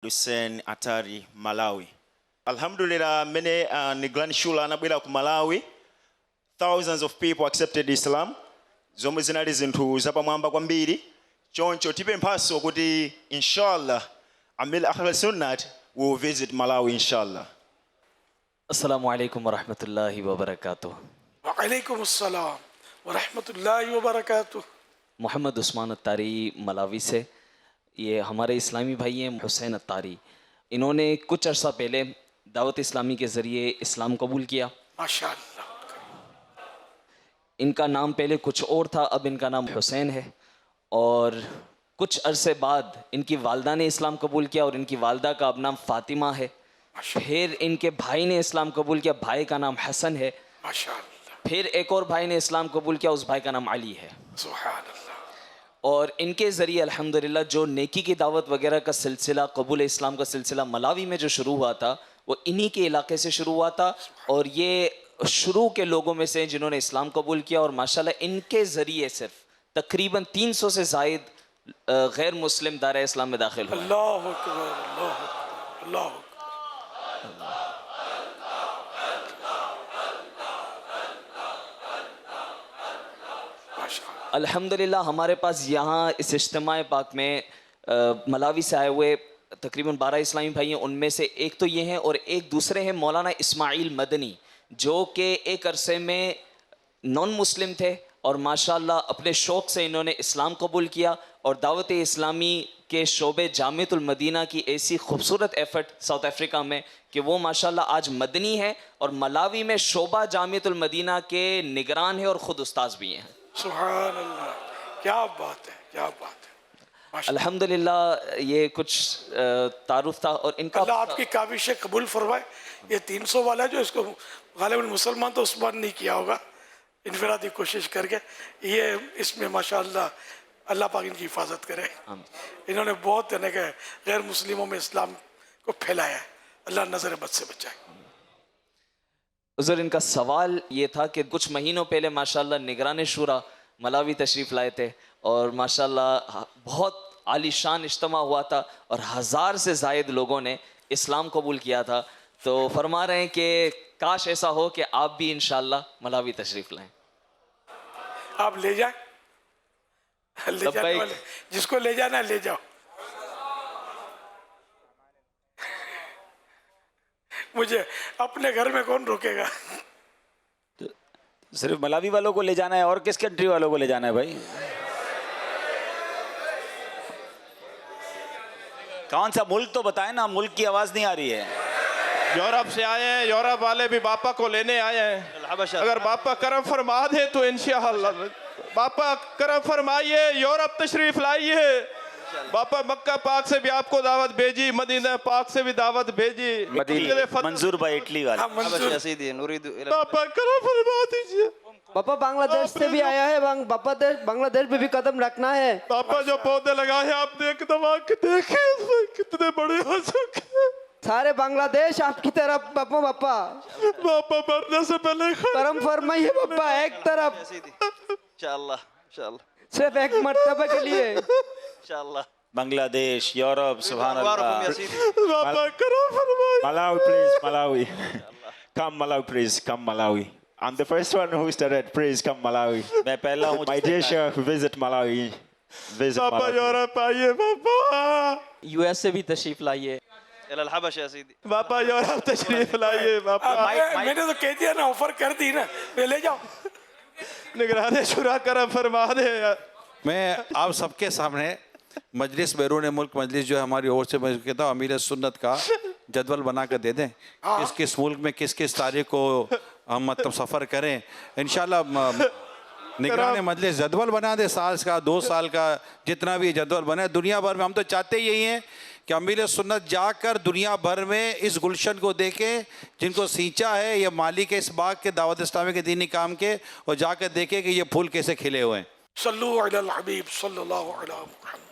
Hussein Atari, Malawi. Alhamdulillah, many Niglan Shula Nabila ku Malawi. Thousands of people accepted Islam. Zomwe zinali zinthu zapamwamba kwambiri. Choncho tipe mphaso kuti inshallah Amil Ahl Sunnat will visit Malawi inshallah. Assalamu alaikum wa rahmatullahi wa barakatuh. Wa alaikum assalam wa rahmatullahi wa barakatuh. Mohammad Usman Attari Malawi से, ये हमारे इस्लामी भाई हैं हुसैन अत्तारी। इन्होंने कुछ अर्सा पहले दावत इस्लामी के ज़रिए इस्लाम कबूल किया। माशाअल्लाह। इनका नाम पहले कुछ और था, अब इनका नाम हुसैन है। और कुछ अरसे बाद इनकी वालदा ने इस्लाम कबूल किया और इनकी वालदा का अब नाम फ़ातिमा है। फिर इनके भाई ने इस्लाम कबूल किया, भाई का नाम हसन है। माशाअल्लाह। फिर एक और भाई ने इस्लाम कबूल किया, उस भाई का नाम अली है। सुभान अल्लाह। और इनके ज़रिए अल्हम्दुलिल्लाह जो नेकी की दावत वगैरह का सिलसिला, कबूल इस्लाम का सिलसिला मलावी में जो शुरू हुआ था वो इन्हीं के इलाके से शुरू हुआ था। और ये शुरू के लोगों में से जिन्होंने इस्लाम कबूल किया और माशाल्लाह इनके ज़रिए सिर्फ तकरीबन 300 से ज़ायद गैर मुस्लिम दायरा इस्लाम में दाखिल हुए। अल्लाह अकबर, अल्लाह अकबर, अल्लाह अकबर। अल्हम्दुलिल्लाह हमारे पास यहाँ इस इज्तिमा पाक में मलावी से आए हुए तकरीबन 12 इस्लामी भाई हैं। उनमें से एक तो ये हैं और एक दूसरे हैं मौलाना इस्माइल मदनी, जो कि एक अरसे में नॉन मुस्लिम थे और माशाल्लाह अपने शौक़ से इन्होंने इस्लाम कबूल किया। और दावत इस्लामी के शोबे जामियतुल मदीना की ऐसी खूबसूरत एफर्ट साउथ अफ्रीका में कि वो माशाल्लाह आज मदनी है और मलावी में शोबा जामियतुल मदीना के निगरान है और ख़ुद उस्ताद भी हैं। सुभान अल्लाह, क्या बात है, क्या बात है। अल्हम्दुलिल्लाह ये कुछ तारुफ था। और इनका अल्लाह आपकी काबिश कबूल फरमाए। ये 300 वाला जो इसको गालिबन मुसलमान तो उस बार नहीं किया होगा, इनफरादी कोशिश करके ये इसमें माशाअल्लाह अल्लाह पाक इनकी हिफाजत करे। इन्होंने बहुत यानी कि गैर मुस्लिमों में इस्लाम को फैलाया है। अल्लाह नज़र बद से बचाए। उज़र इनका सवाल ये था कि कुछ महीनों पहले माशाल्लाह निगरान शुरा मलावी तशरीफ़ लाए थे और माशाल्लाह बहुत आलीशान इज्तिमा हुआ था और 1000 से ज़ायद लोगों ने इस्लाम कबूल किया था। तो फरमा रहे हैं कि काश ऐसा हो कि आप भी इंशाल्लाह मलावी तशरीफ़ लाएं। आप ले जाए, ले जाने वाले जिसको ले जाना ले जाओ। मुझे अपने घर में कौन रोकेगा। सिर्फ मलावी वालों को ले जाना है और किस कंट्री वालों को ले जाना है भाई? कौन सा मुल्क तो बताए ना, मुल्क की आवाज नहीं आ रही है। यूरोप से आए हैं, यूरोप वाले भी बापा को लेने आए हैं। अगर बापा करम फरमा दे तो इंशाअल्लाह बापा करम फरमाइए, यूरोप तशरीफ लाइए। बापा मक्का पाक से भी आपको दावत भेजी, मदीना पाक से भी दावत भेजी। मंजूर भाई इटली वाला बापा करम फरमा दीजिए। पापा बांग्लादेश से भी आया है, बांग्लादेश में भी कदम रखना है। पापा जो पौधे लगाए आपने एक दवा के देखे कितने बड़े हो चुके हैं। सारे बांग्लादेश आपकी तरफ पापा। पापा मरने से पहले करम फरमाइए पापा, एक तरफ इंशाअल्लाह इंशाअल्लाह सिर्फ एक मर्तबा के लिए। इंशाअल्लाह बांग्लादेश, यूरोप, सुभान अल्लाह। बापा करम फरमाइए। Malawi, please, Malawi. Come Malawi, please, come Malawi. I'm the first one who started. Please come Malawi. मैं पहला हूँ। My dear Sheikh, visit Malawi. Visit पापा Malawi. यूरोप आइए पापा। यूएस से भी तशरीफ़ लाइए। पापा यूरोप तशरीफ लाइए पापा। मैंने तो कह दिया ना, ऑफर कर दी ना, ले जाओ। निगरान शुरा करम फरमा दे। मैं आप सबके सामने मजलिस बैरून मुल्क मजलिस जो है हमारी ओर से मैं कहता हूँ अमीर सुन्नत का जदवल बना कर दे दें, किस किस मुल्क में किस किस तारीख को हम मतलब सफ़र करें। इंशाल्लाह निगरान मजलिस जदवल बना दे, साल का 2 साल का जितना भी जदवल बने दुनिया भर में। हम तो चाहते यही हैं कि अमीर सुन्नत जाकर दुनिया भर में इस गुलशन को देखें जिनको सींचा है ये मालिक है इस बाग के, दावत इस्लामी के दीनी काम के, और जाकर देखें कि ये फूल कैसे खिले हुए हैं। सल्लल्लाहु अलैहि वसल्लम।